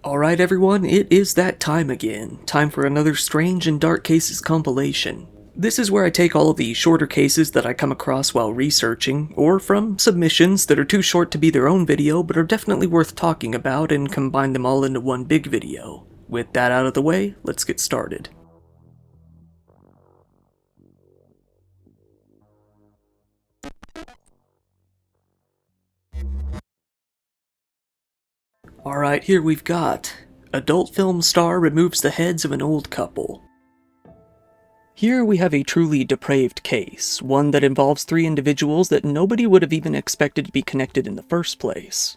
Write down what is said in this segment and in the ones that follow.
Alright everyone, it is that time again. Time for another Strange and Dark Cases compilation. This is where I take all of the shorter cases that I come across while researching, or from submissions that are too short to be their own video but are definitely worth talking about, and combine them all into one big video. With that out of the way, let's get started. Alright, here we've got adult film star removes the heads of an old couple. Here we have a truly depraved case, one that involves three individuals that nobody would have even expected to be connected in the first place.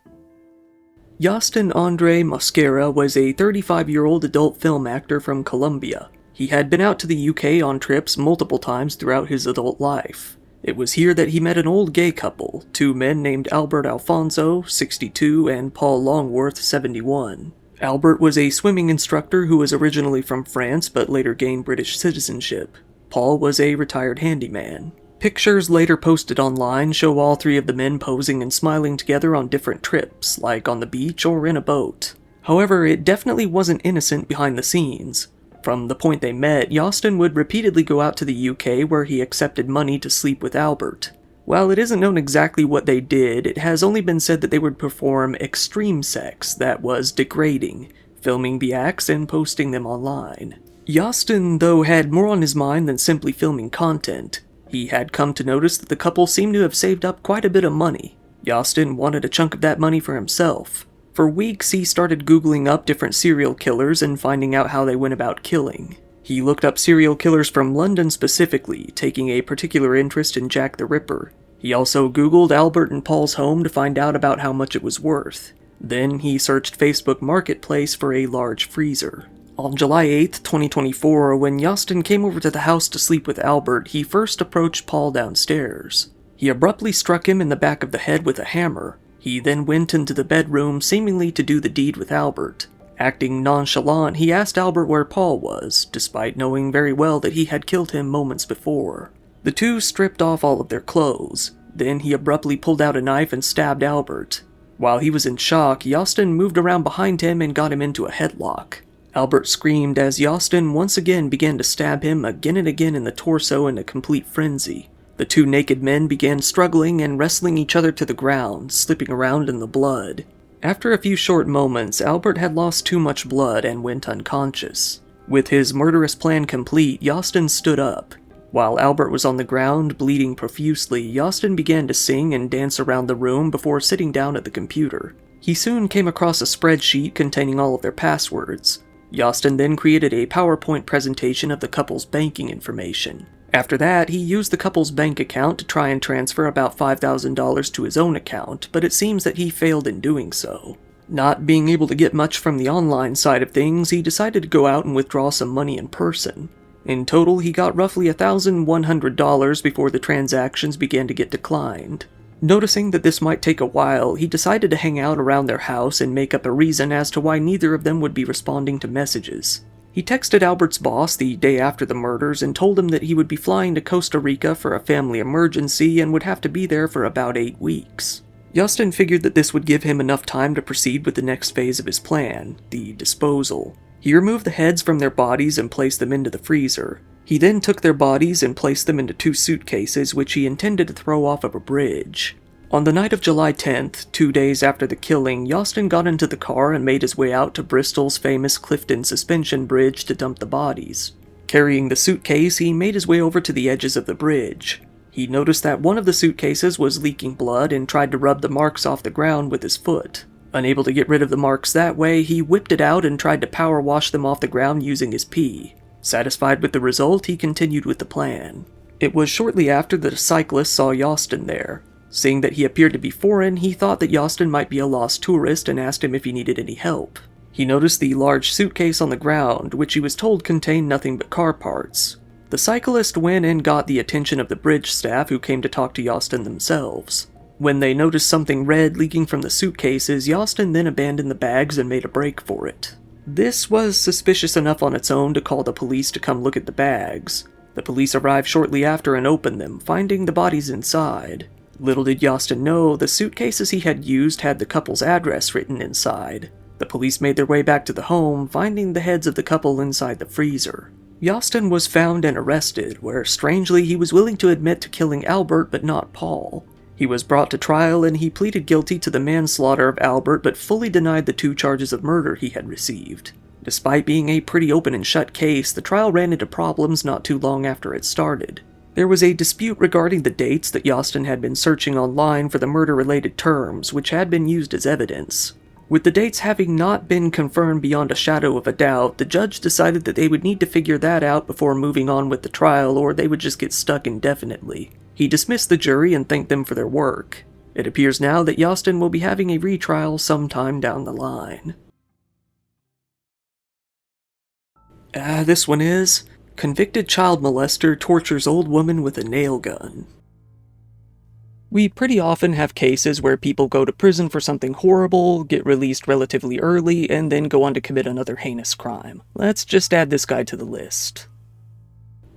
Yastin Andre Mosquera was a 35-year-old adult film actor from Colombia. He had been out to the UK on trips multiple times throughout his adult life. It was here that he met an old gay couple, two men named Albert Alfonso, 62, and Paul Longworth, 71. Albert was a swimming instructor who was originally from France but later gained British citizenship. Paul was a retired handyman. Pictures later posted online show all three of the men posing and smiling together on different trips, like on the beach or in a boat. However, it definitely wasn't innocent behind the scenes. From the point they met, Yastin would repeatedly go out to the UK where he accepted money to sleep with Albert. While it isn't known exactly what they did, it has only been said that they would perform extreme sex that was degrading, filming the acts and posting them online. Yastin, though, had more on his mind than simply filming content. He had come to notice that the couple seemed to have saved up quite a bit of money. Yastin wanted a chunk of that money for himself. For weeks, he started Googling up different serial killers and finding out how they went about killing. He looked up serial killers from London specifically, taking a particular interest in Jack the Ripper. He also Googled Albert and Paul's home to find out about how much it was worth. Then he searched Facebook Marketplace for a large freezer. On July 8, 2024, when Yastin came over to the house to sleep with Albert, he first approached Paul downstairs. He abruptly struck him in the back of the head with a hammer. He then went into the bedroom, seemingly to do the deed with Albert. Acting nonchalant, he asked Albert where Paul was, despite knowing very well that he had killed him moments before. The two stripped off all of their clothes. Then he abruptly pulled out a knife and stabbed Albert. While he was in shock, Yastin moved around behind him and got him into a headlock. Albert screamed as Yastin once again began to stab him again and again in the torso in a complete frenzy. The two naked men began struggling and wrestling each other to the ground, slipping around in the blood. After a few short moments, Albert had lost too much blood and went unconscious. With his murderous plan complete, Yastin stood up. While Albert was on the ground, bleeding profusely, Yastin began to sing and dance around the room before sitting down at the computer. He soon came across a spreadsheet containing all of their passwords. Yastin then created a PowerPoint presentation of the couple's banking information. After that, he used the couple's bank account to try and transfer about $5,000 to his own account, but it seems that he failed in doing so. Not being able to get much from the online side of things, he decided to go out and withdraw some money in person. In total, he got roughly $1,100 before the transactions began to get declined. Noticing that this might take a while, he decided to hang out around their house and make up a reason as to why neither of them would be responding to messages. He texted Albert's boss the day after the murders and told him that he would be flying to Costa Rica for a family emergency and would have to be there for about 8 weeks. Yastin figured that this would give him enough time to proceed with the next phase of his plan, the disposal. He removed the heads from their bodies and placed them into the freezer. He then took their bodies and placed them into 2 suitcases which he intended to throw off of a bridge. On the night of July 10th, 2 days after the killing, Yastin got into the car and made his way out to Bristol's famous Clifton Suspension Bridge to dump the bodies. Carrying the suitcase, he made his way over to the edges of the bridge. He noticed that one of the suitcases was leaking blood and tried to rub the marks off the ground with his foot. Unable to get rid of the marks that way, he whipped it out and tried to power wash them off the ground using his pee. Satisfied with the result, he continued with the plan. It was shortly after that a cyclist saw Yastin there. Seeing that he appeared to be foreign, he thought that Yastin might be a lost tourist and asked him if he needed any help. He noticed the large suitcase on the ground, which he was told contained nothing but car parts. The cyclist went and got the attention of the bridge staff who came to talk to Yastin themselves. When they noticed something red leaking from the suitcases, Yastin then abandoned the bags and made a break for it. This was suspicious enough on its own to call the police to come look at the bags. The police arrived shortly after and opened them, finding the bodies inside. Little did Yastin know, the suitcases he had used had the couple's address written inside. The police made their way back to the home, finding the heads of the couple inside the freezer. Yostin was found and arrested, where strangely he was willing to admit to killing Albert but not Paul. He was brought to trial and he pleaded guilty to the manslaughter of Albert but fully denied the 2 charges of murder he had received. Despite being a pretty open and shut case, the trial ran into problems not too long after it started. There was a dispute regarding the dates that Yostin had been searching online for the murder-related terms, which had been used as evidence. With the dates having not been confirmed beyond a shadow of a doubt, the judge decided that they would need to figure that out before moving on with the trial, or they would just get stuck indefinitely. He dismissed the jury and thanked them for their work. It appears now that Yostin will be having a retrial sometime down the line. This one is: convicted child molester tortures old woman with a nail gun. We pretty often have cases where people go to prison for something horrible, get released relatively early, and then go on to commit another heinous crime. Let's just add this guy to the list.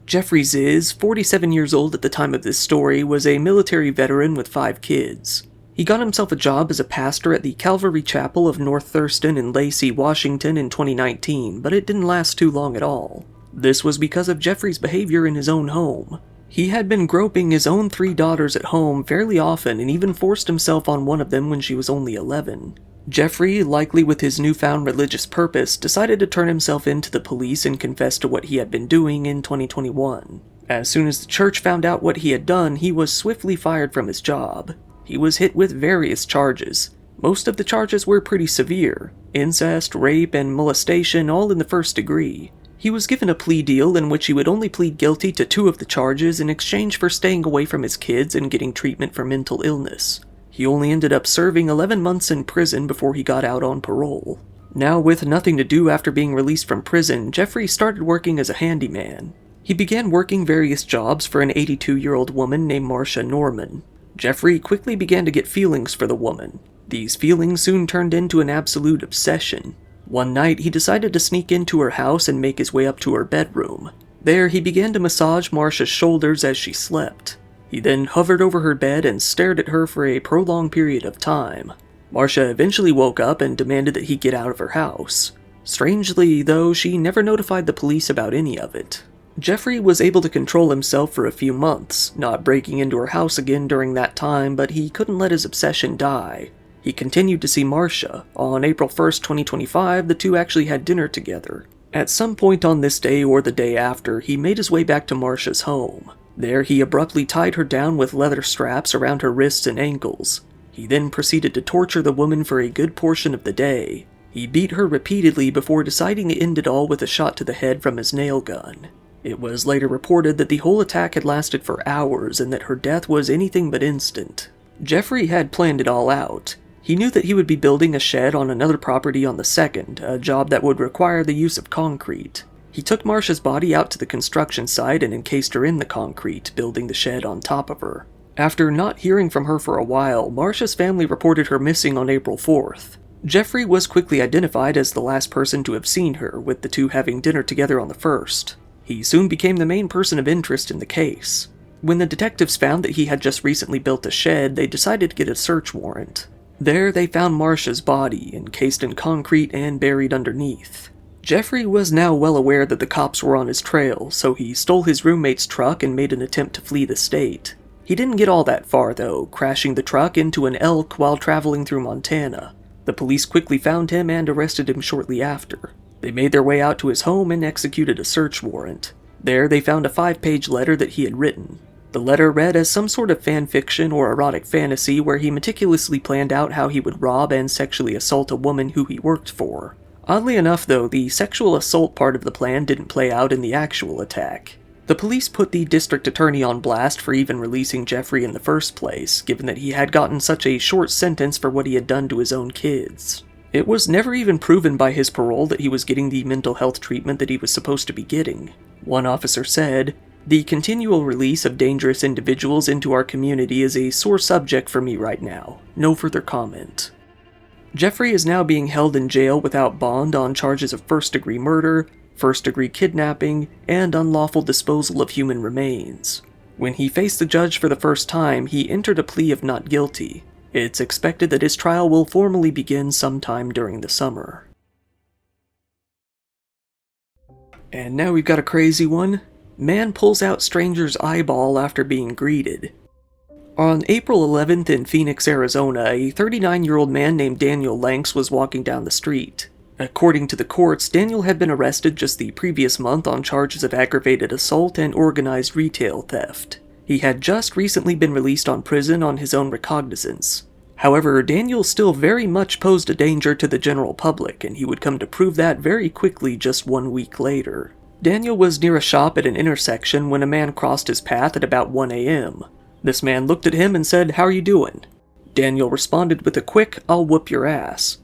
Jeffrey Ziz, 47 years old at the time of this story, was a military veteran with 5 kids. He got himself a job as a pastor at the Calvary Chapel of North Thurston in Lacey, Washington in 2019, but it didn't last too long at all. This was because of Jeffrey's behavior in his own home. He had been groping his own 3 daughters at home fairly often and even forced himself on one of them when she was only 11. Jeffrey, likely with his newfound religious purpose, decided to turn himself in to the police and confess to what he had been doing in 2021. As soon as the church found out what he had done, he was swiftly fired from his job. He was hit with various charges. Most of the charges were pretty severe: incest, rape, and molestation, all in the 1st degree. He was given a plea deal in which he would only plead guilty to 2 of the charges in exchange for staying away from his kids and getting treatment for mental illness. He only ended up serving 11 months in prison before he got out on parole. Now, with nothing to do after being released from prison, Jeffrey started working as a handyman. He began working various jobs for an 82-year-old woman named Marcia Norman. Jeffrey quickly began to get feelings for the woman. These feelings soon turned into an absolute obsession. One night, he decided to sneak into her house and make his way up to her bedroom. There, he began to massage Marcia's shoulders as she slept. He then hovered over her bed and stared at her for a prolonged period of time. Marcia eventually woke up and demanded that he get out of her house. Strangely, though, she never notified the police about any of it. Jeffrey was able to control himself for a few months, not breaking into her house again during that time, but he couldn't let his obsession die. He continued to see Marcia. On April 1st, 2025, the two actually had dinner together. At some point on this day or the day after, he made his way back to Marcia's home. There, he abruptly tied her down with leather straps around her wrists and ankles. He then proceeded to torture the woman for a good portion of the day. He beat her repeatedly before deciding to end it all with a shot to the head from his nail gun. It was later reported that the whole attack had lasted for hours and that her death was anything but instant. Jeffrey had planned it all out. He knew that he would be building a shed on another property on the 2nd, a job that would require the use of concrete. He took Marcia's body out to the construction site and encased her in the concrete, building the shed on top of her. After not hearing from her for a while, Marcia's family reported her missing on April 4th. Jeffrey was quickly identified as the last person to have seen her, with the two having dinner together on the 1st. He soon became the main person of interest in the case. When the detectives found that he had just recently built a shed, they decided to get a search warrant. There, they found Marcia's body, encased in concrete and buried underneath. Jeffrey was now well aware that the cops were on his trail, so he stole his roommate's truck and made an attempt to flee the state. He didn't get all that far, though, crashing the truck into an elk while traveling through Montana. The police quickly found him and arrested him shortly after. They made their way out to his home and executed a search warrant. There, they found a 5-page letter that he had written. The letter read as some sort of fan fiction or erotic fantasy where he meticulously planned out how he would rob and sexually assault a woman who he worked for. Oddly enough, though, the sexual assault part of the plan didn't play out in the actual attack. The police put the district attorney on blast for even releasing Jeffrey in the first place, given that he had gotten such a short sentence for what he had done to his own kids. It was never even proven by his parole that he was getting the mental health treatment that he was supposed to be getting. One officer said, "The continual release of dangerous individuals into our community is a sore subject for me right now. No further comment." Jeffrey is now being held in jail without bond on charges of first-degree murder, first-degree kidnapping, and unlawful disposal of human remains. When he faced the judge for the first time, he entered a plea of not guilty. It's expected that his trial will formally begin sometime during the summer. And now we've got a crazy one. Man pulls out stranger's eyeball after being greeted. On April 11th in Phoenix, Arizona, a 39-year-old man named Daniel Lanks was walking down the street. According to the courts, Daniel had been arrested just the previous month on charges of aggravated assault and organized retail theft. He had just recently been released on prison on his own recognizance. However, Daniel still very much posed a danger to the general public, and he would come to prove that very quickly just 1 week later. Daniel was near a shop at an intersection when a man crossed his path at about 1 a.m. This man looked at him and said, "How are you doing?" Daniel responded with a quick, "I'll whoop your ass."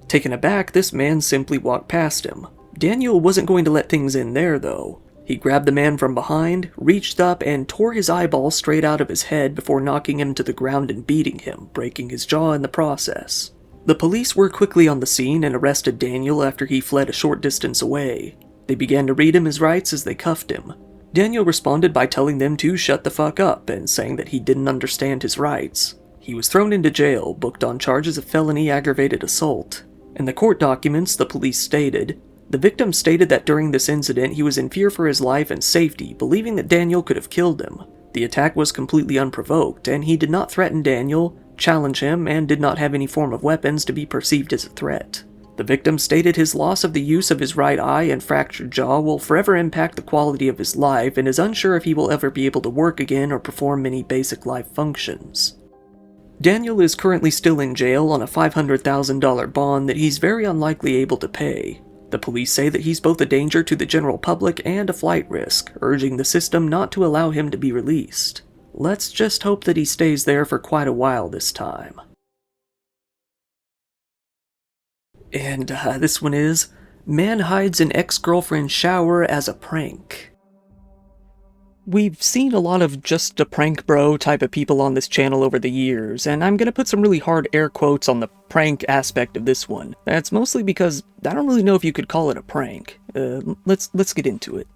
Taken aback, this man simply walked past him. Daniel wasn't going to let things end there, though. He grabbed the man from behind, reached up, and tore his eyeball straight out of his head before knocking him to the ground and beating him, breaking his jaw in the process. The police were quickly on the scene and arrested Daniel after he fled a short distance away. They began to read him his rights as they cuffed him. Daniel responded by telling them to shut the fuck up and saying that he didn't understand his rights. He was thrown into jail, booked on charges of felony aggravated assault. In the court documents, the police stated, the victim stated that during this incident he was in fear for his life and safety, believing that Daniel could have killed him. The attack was completely unprovoked, and he did not threaten Daniel, challenge him, and did not have any form of weapons to be perceived as a threat. The victim stated his loss of the use of his right eye and fractured jaw will forever impact the quality of his life and is unsure if he will ever be able to work again or perform many basic life functions. Daniel is currently still in jail on a $500,000 bond that he's very unlikely able to pay. The police say that he's both a danger to the general public and a flight risk, urging the system not to allow him to be released. Let's just hope that he stays there for quite a while this time. And this one is, man hides an ex-girlfriend's shower as a prank. We've seen a lot of just a prank bro type of people on this channel over the years, and I'm gonna put some really hard air quotes on the prank aspect of this one. That's mostly because I don't really know if you could call it a prank. Let's get into it.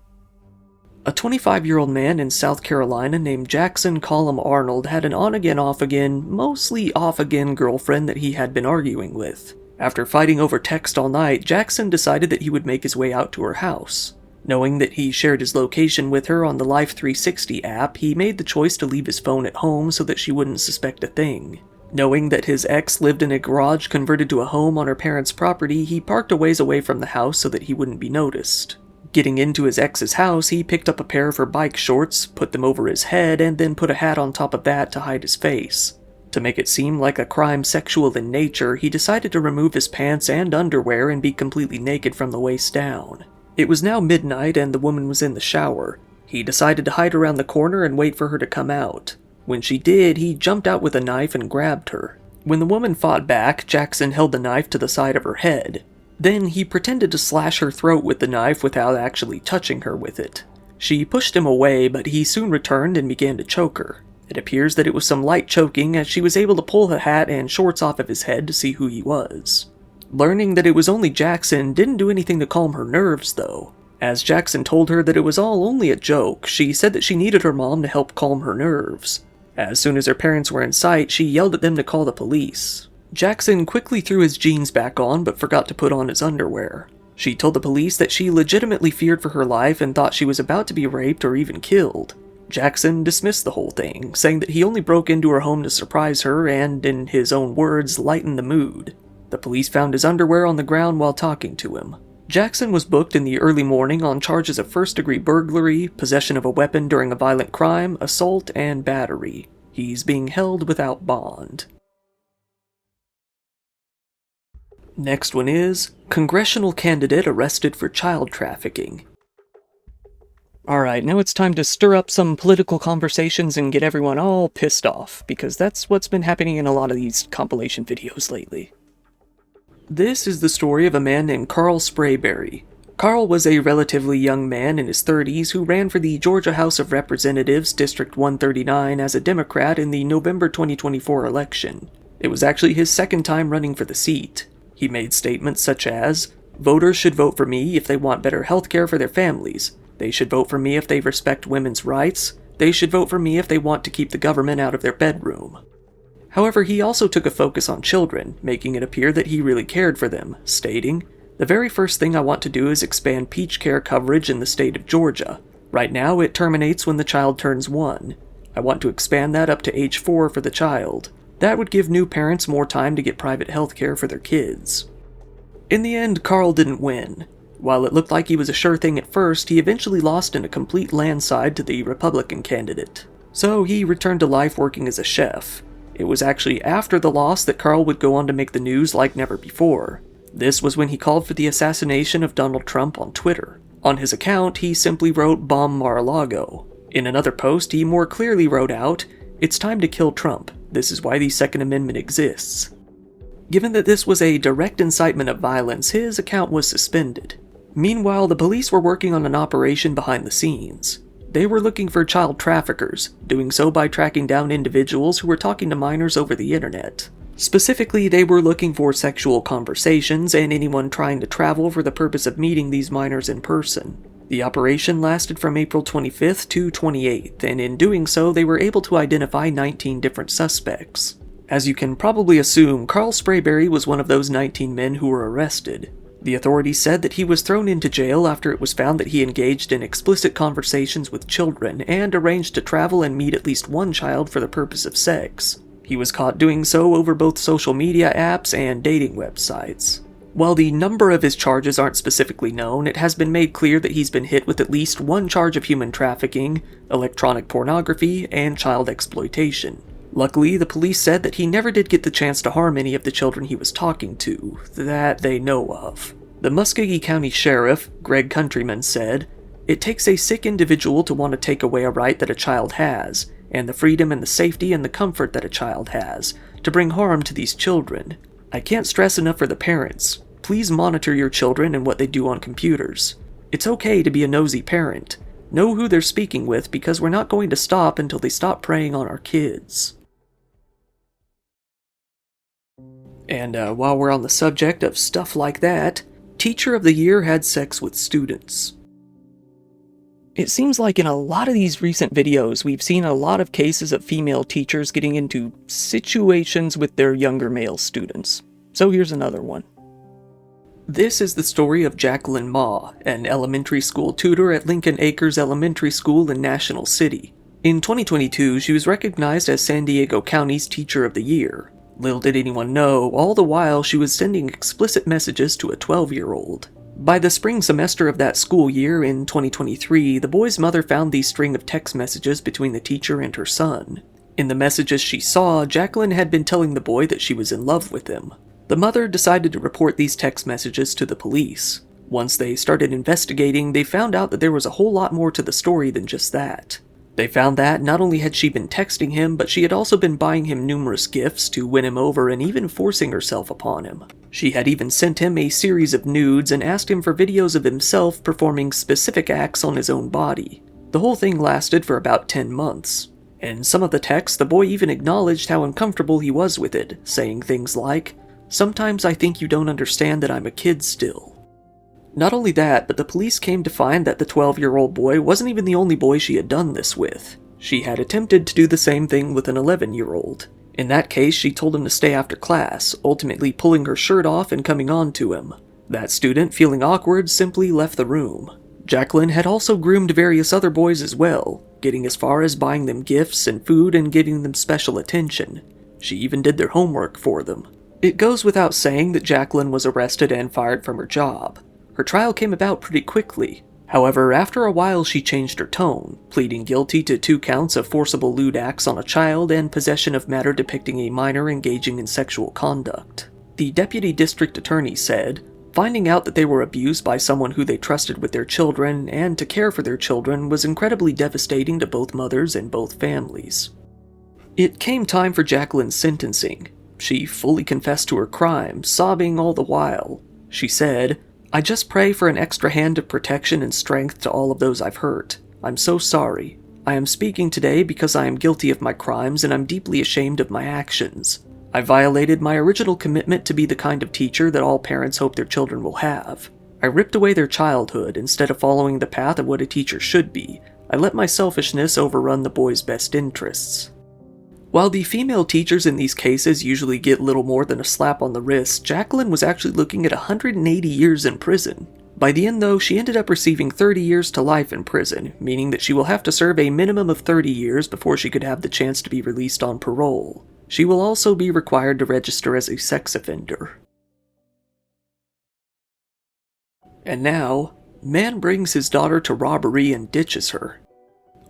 A 25-year-old man in South Carolina named Jackson Colum Arnold had an on-again, off-again, mostly off-again girlfriend that he had been arguing with. After fighting over text all night, Jackson decided that he would make his way out to her house. Knowing that he shared his location with her on the Life 360 app, he made the choice to leave his phone at home so that she wouldn't suspect a thing. Knowing that his ex lived in a garage converted to a home on her parents' property, he parked a ways away from the house so that he wouldn't be noticed. Getting into his ex's house, he picked up a pair of her bike shorts, put them over his head, and then put a hat on top of that to hide his face. To make it seem like a crime sexual in nature, he decided to remove his pants and underwear and be completely naked from the waist down. It was now midnight and the woman was in the shower. He decided to hide around the corner and wait for her to come out. When she did, he jumped out with a knife and grabbed her. When the woman fought back, Jackson held the knife to the side of her head. Then he pretended to slash her throat with the knife without actually touching her with it. She pushed him away, but he soon returned and began to choke her. It appears that it was some light choking as she was able to pull the hat and shorts off of his head to see who he was. Learning that it was only Jackson didn't do anything to calm her nerves, though. As Jackson told her that it was all only a joke, she said that she needed her mom to help calm her nerves. As soon as her parents were in sight, she yelled at them to call the police. Jackson quickly threw his jeans back on but forgot to put on his underwear. She told the police that she legitimately feared for her life and thought she was about to be raped or even killed. Jackson dismissed the whole thing, saying that he only broke into her home to surprise her and, in his own words, lighten the mood. The police found his underwear on the ground while talking to him. Jackson was booked in the early morning on charges of first-degree burglary, possession of a weapon during a violent crime, assault, and battery. He's being held without bond. Next one is, Congressional candidate arrested for child trafficking. Alright, now it's time to stir up some political conversations and get everyone all pissed off, because that's what's been happening in a lot of these compilation videos lately. This is the story of a man named Carl Sprayberry. Carl was a relatively young man in his 30s who ran for the Georgia House of Representatives, District 139, as a Democrat in the November 2024 election. It was actually his second time running for the seat. He made statements such as, "Voters should vote for me if they want better health care for their families. They should vote for me if they respect women's rights. They should vote for me if they want to keep the government out of their bedroom." However, he also took a focus on children, making it appear that he really cared for them, stating, "The very first thing I want to do is expand peach care coverage in the state of Georgia. Right now, it terminates when the child turns 1. I want to expand that up to age 4 for the child. That would give new parents more time to get private health care for their kids." In the end, Carl didn't win. While it looked like he was a sure thing at first, he eventually lost in a complete landslide to the Republican candidate. So he returned to life working as a chef. It was actually after the loss that Carl would go on to make the news like never before. This was when he called for the assassination of Donald Trump on Twitter. On his account, he simply wrote "Bomb Mar-a-Lago." In another post, he more clearly wrote out, "It's time to kill Trump. This is why the Second Amendment exists." Given that this was a direct incitement of violence, his account was suspended. Meanwhile, the police were working on an operation behind the scenes. They were looking for child traffickers, doing so by tracking down individuals who were talking to minors over the internet. Specifically, they were looking for sexual conversations and anyone trying to travel for the purpose of meeting these minors in person. The operation lasted from April 25th to 28th, and in doing so, they were able to identify 19 different suspects. As you can probably assume, Carl Sprayberry was one of those 19 men who were arrested. The authorities said that he was thrown into jail after it was found that he engaged in explicit conversations with children and arranged to travel and meet at least one child for the purpose of sex. He was caught doing so over both social media apps and dating websites. While the number of his charges aren't specifically known, it has been made clear that he's been hit with at least one charge of human trafficking, electronic pornography, and child exploitation. Luckily, the police said that he never did get the chance to harm any of the children he was talking to, that they know of. The Muskogee County Sheriff, Greg Countryman, said, "It takes a sick individual to want to take away a right that a child has, and the freedom and the safety and the comfort that a child has, to bring harm to these children. I can't stress enough for the parents. Please monitor your children and what they do on computers. It's okay to be a nosy parent. Know who they're speaking with because we're not going to stop until they stop preying on our kids." And while we're on the subject of stuff like that, Teacher of the Year had sex with students. It seems like in a lot of these recent videos, we've seen a lot of cases of female teachers getting into situations with their younger male students. So here's another one. This is the story of Jacqueline Ma, an elementary school tutor at Lincoln Acres Elementary School in National City. In 2022, she was recognized as San Diego County's Teacher of the Year. Little did anyone know, all the while she was sending explicit messages to a 12-year-old. By the spring semester of that school year in 2023, the boy's mother found these string of text messages between the teacher and her son. In the messages she saw, Jacqueline had been telling the boy that she was in love with him. The mother decided to report these text messages to the police. Once they started investigating, they found out that there was a whole lot more to the story than just that. They found that not only had she been texting him, but she had also been buying him numerous gifts to win him over and even forcing herself upon him. She had even sent him a series of nudes and asked him for videos of himself performing specific acts on his own body. The whole thing lasted for about 10 months. In some of the texts, the boy even acknowledged how uncomfortable he was with it, saying things like, "Sometimes I think you don't understand that I'm a kid still." Not only that, but the police came to find that the 12-year-old boy wasn't even the only boy she had done this with. She had attempted to do the same thing with an 11-year-old. In that case, she told him to stay after class, ultimately pulling her shirt off and coming on to him. That student, feeling awkward, simply left the room. Jacqueline had also groomed various other boys as well, getting as far as buying them gifts and food and giving them special attention. She even did their homework for them. It goes without saying that Jacqueline was arrested and fired from her job. Her trial came about pretty quickly. However, after a while she changed her tone, pleading guilty to 2 counts of forcible lewd acts on a child and possession of matter depicting a minor engaging in sexual conduct. The deputy district attorney said, finding out that they were abused by someone who they trusted with their children and to care for their children was incredibly devastating to both mothers and both families. It came time for Jacqueline's sentencing. She fully confessed to her crime, sobbing all the while. She said, "I just pray for an extra hand of protection and strength to all of those I've hurt. I'm so sorry. I am speaking today because I am guilty of my crimes and I'm deeply ashamed of my actions. I violated my original commitment to be the kind of teacher that all parents hope their children will have. I ripped away their childhood instead of following the path of what a teacher should be. I let my selfishness overrun the boy's best interests." While the female teachers in these cases usually get little more than a slap on the wrist, Jacqueline was actually looking at 180 years in prison. By the end, though, she ended up receiving 30 years to life in prison, meaning that she will have to serve a minimum of 30 years before she could have the chance to be released on parole. She will also be required to register as a sex offender. And now, man brings his daughter to robbery and ditches her.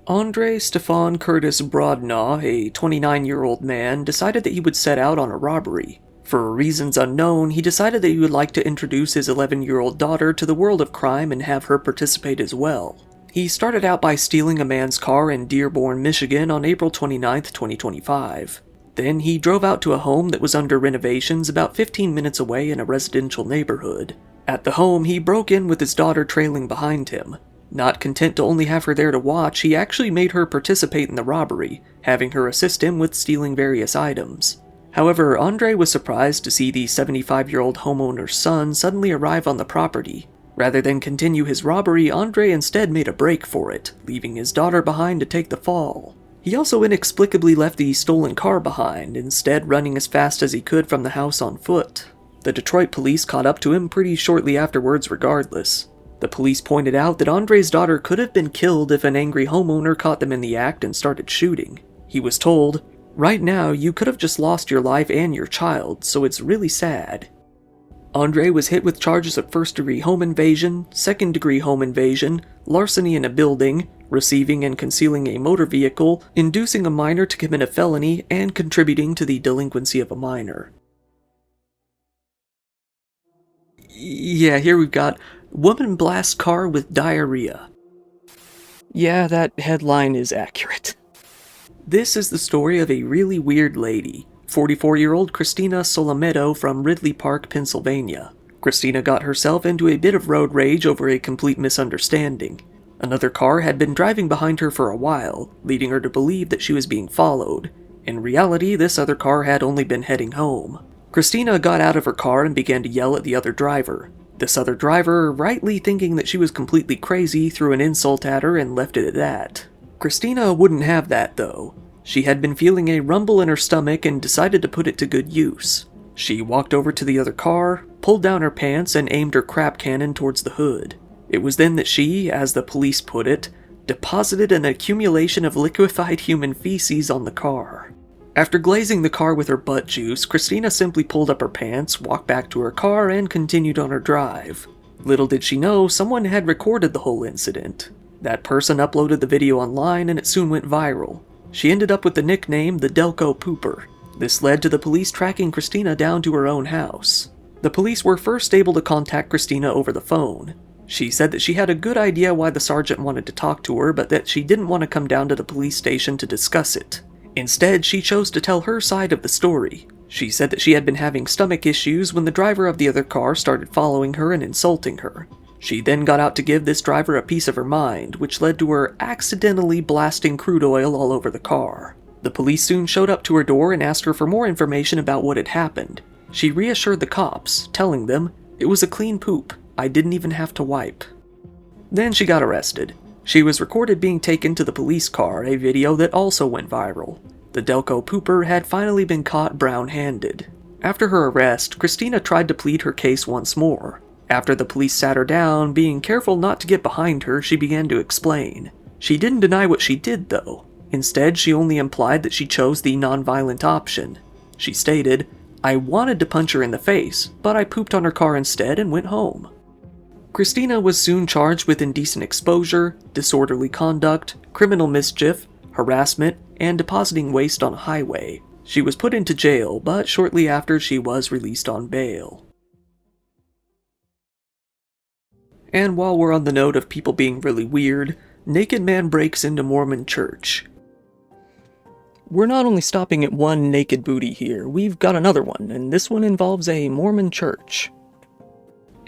Andre Stefan Curtis Broadnaw, a 29-year-old man, decided that he would set out on a robbery. For reasons unknown, he decided that he would like to introduce his 11-year-old daughter to the world of crime and have her participate as well. He started out by stealing a man's car in Dearborn, Michigan on April 29, 2025. Then he drove out to a home that was under renovations about 15 minutes away in a residential neighborhood. At the home, he broke in with his daughter trailing behind him. Not content to only have her there to watch, he actually made her participate in the robbery, having her assist him with stealing various items. However, Andre was surprised to see the 75-year-old homeowner's son suddenly arrive on the property. Rather than continue his robbery, Andre instead made a break for it, leaving his daughter behind to take the fall. He also inexplicably left the stolen car behind, instead running as fast as he could from the house on foot. The Detroit police caught up to him pretty shortly afterwards regardless. The police pointed out that Andre's daughter could have been killed if an angry homeowner caught them in the act and started shooting. He was told, "Right now, you could have just lost your life and your child, so it's really sad." Andre was hit with charges of first-degree home invasion, second-degree home invasion, larceny in a building, receiving and concealing a motor vehicle, inducing a minor to commit a felony, and contributing to the delinquency of a minor. Yeah, here we've got woman blasts car with diarrhea. Yeah, that headline is accurate. This is the story of a really weird lady, 44-year-old Christina Solometo from Ridley Park, Pennsylvania. Christina got herself into a bit of road rage over a complete misunderstanding. Another car had been driving behind her for a while, leading her to believe that she was being followed. In reality, this other car had only been heading home. Christina got out of her car and began to yell at the other driver. This other driver, rightly thinking that she was completely crazy, threw an insult at her and left it at that. Christina wouldn't have that, though. She had been feeling a rumble in her stomach and decided to put it to good use. She walked over to the other car, pulled down her pants, and aimed her crap cannon towards the hood. It was then that she, as the police put it, deposited an accumulation of liquefied human feces on the car. After glazing the car with her butt juice, Christina simply pulled up her pants, walked back to her car, and continued on her drive. Little did she know, someone had recorded the whole incident. That person uploaded the video online and it soon went viral. She ended up with the nickname the Delco Pooper. This led to the police tracking Christina down to her own house. The police were first able to contact Christina over the phone. She said that she had a good idea why the sergeant wanted to talk to her, but that she didn't want to come down to the police station to discuss it. Instead, she chose to tell her side of the story. She said that she had been having stomach issues when the driver of the other car started following her and insulting her. She then got out to give this driver a piece of her mind, which led to her accidentally blasting crude oil all over the car. The police soon showed up to her door and asked her for more information about what had happened. She reassured the cops, telling them, "It was a clean poop. I didn't even have to wipe." Then she got arrested. She was recorded being taken to the police car, a video that also went viral. The Delco Pooper had finally been caught brown-handed. After her arrest, Christina tried to plead her case once more. After the police sat her down, being careful not to get behind her, she began to explain. She didn't deny what she did, though. Instead, she only implied that she chose the non-violent option. She stated, "I wanted to punch her in the face, but I pooped on her car instead and went home." Christina was soon charged with indecent exposure, disorderly conduct, criminal mischief, harassment, and depositing waste on a highway. She was put into jail, but shortly after she was released on bail. And while we're on the note of people being really weird, naked man breaks into Mormon church. We're not only stopping at one naked booty here, we've got another one, and this one involves a Mormon church.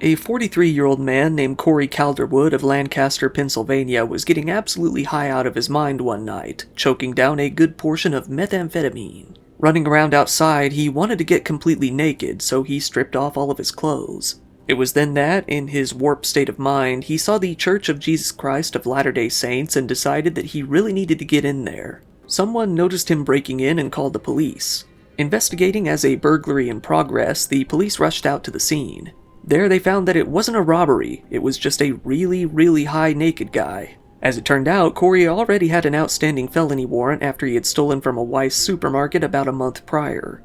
A 43-year-old man named Corey Calderwood of Lancaster, Pennsylvania was getting absolutely high out of his mind one night, choking down a good portion of methamphetamine. Running around outside, he wanted to get completely naked, so he stripped off all of his clothes. It was then that, in his warped state of mind, he saw the Church of Jesus Christ of Latter-day Saints and decided that he really needed to get in there. Someone noticed him breaking in and called the police. Investigating as a burglary in progress, the police rushed out to the scene. There they found that it wasn't a robbery, it was just a really high naked guy. As it turned out, Corey already had an outstanding felony warrant after he had stolen from a Weis supermarket about a month prior.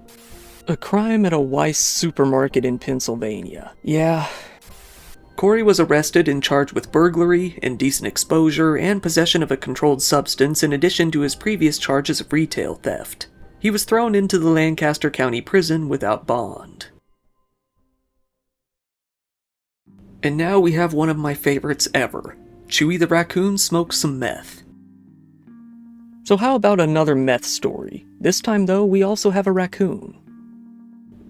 A crime at a Weis supermarket in Pennsylvania. Yeah. Corey was arrested and charged with burglary, indecent exposure, and possession of a controlled substance in addition to his previous charges of retail theft. He was thrown into the Lancaster County Prison without bond. And now we have one of my favorites ever. Chewy the raccoon smokes some meth. So how about another meth story? This time though, we also have a raccoon.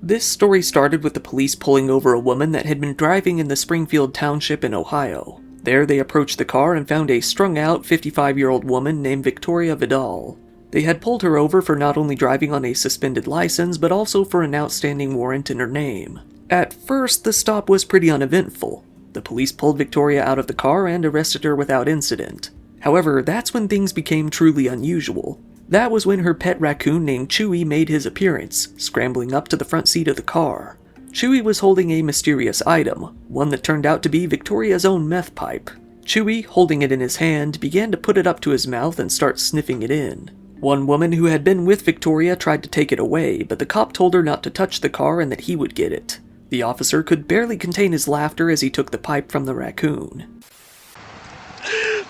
This story started with the police pulling over a woman that had been driving in the Springfield Township in Ohio. There they approached the car and found a strung-out 55-year-old woman named Victoria Vidal. They had pulled her over for not only driving on a suspended license, but also for an outstanding warrant in her name. At first, the stop was pretty uneventful. The police pulled Victoria out of the car and arrested her without incident. However, that's when things became truly unusual. That was when her pet raccoon named Chewy made his appearance, scrambling up to the front seat of the car. Chewy was holding a mysterious item, one that turned out to be Victoria's own meth pipe. Chewy, holding it in his hand, began to put it up to his mouth and start sniffing it in. One woman who had been with Victoria tried to take it away, but the cop told her not to touch the car and that he would get it. The officer could barely contain his laughter as he took the pipe from the raccoon.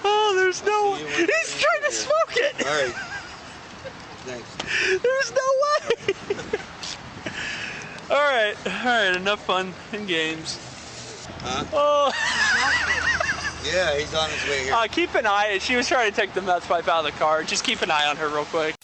Oh, there's no way! He's trying to smoke it! Alright. Thanks. There's no way! Alright, enough fun and games. Huh? Oh. Yeah, he's on his way here. Keep an eye. She was trying to take the meth pipe out of the car. Just keep an eye on her real quick.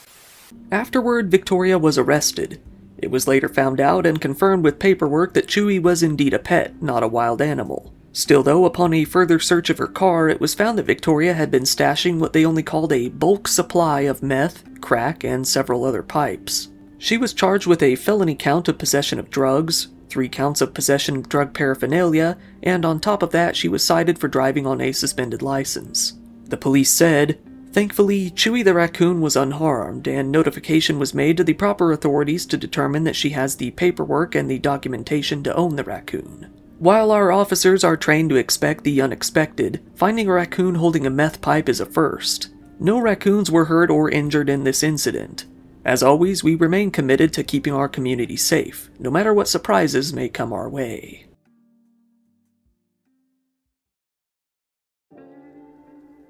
Afterward, Victoria was arrested. It was later found out and confirmed with paperwork that Chewy was indeed a pet, not a wild animal. Still though, upon a further search of her car, it was found that Victoria had been stashing what they only called a bulk supply of meth, crack, and several other pipes. She was charged with a felony count of possession of drugs, 3 counts of possession of drug paraphernalia, and on top of that she was cited for driving on a suspended license. The police said, "Thankfully, Chewy the raccoon was unharmed, and notification was made to the proper authorities to determine that she has the paperwork and the documentation to own the raccoon." While our officers are trained to expect the unexpected, finding a raccoon holding a meth pipe is a first. No raccoons were hurt or injured in this incident. As always, we remain committed to keeping our community safe, no matter what surprises may come our way.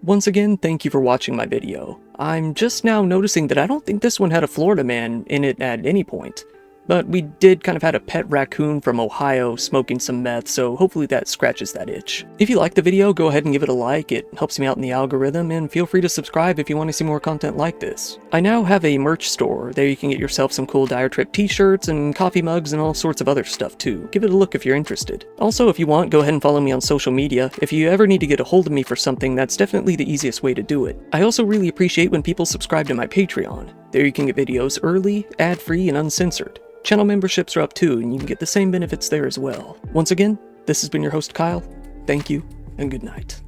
Once again, thank you for watching my video. I'm just now noticing that I don't think this one had a Florida man in it at any point. But we did kind of had a pet raccoon from Ohio smoking some meth, so hopefully that scratches that itch. If you liked the video, go ahead and give it a like, it helps me out in the algorithm, and feel free to subscribe if you want to see more content like this. I now have a merch store, there you can get yourself some cool Dire Trip t-shirts and coffee mugs and all sorts of other stuff too. Give it a look if you're interested. Also, if you want, go ahead and follow me on social media. If you ever need to get a hold of me for something, that's definitely the easiest way to do it. I also really appreciate when people subscribe to my Patreon. There you can get videos early, ad-free, and uncensored. Channel memberships are up too, and you can get the same benefits there as well. Once again, this has been your host Kyle. Thank you, and good night.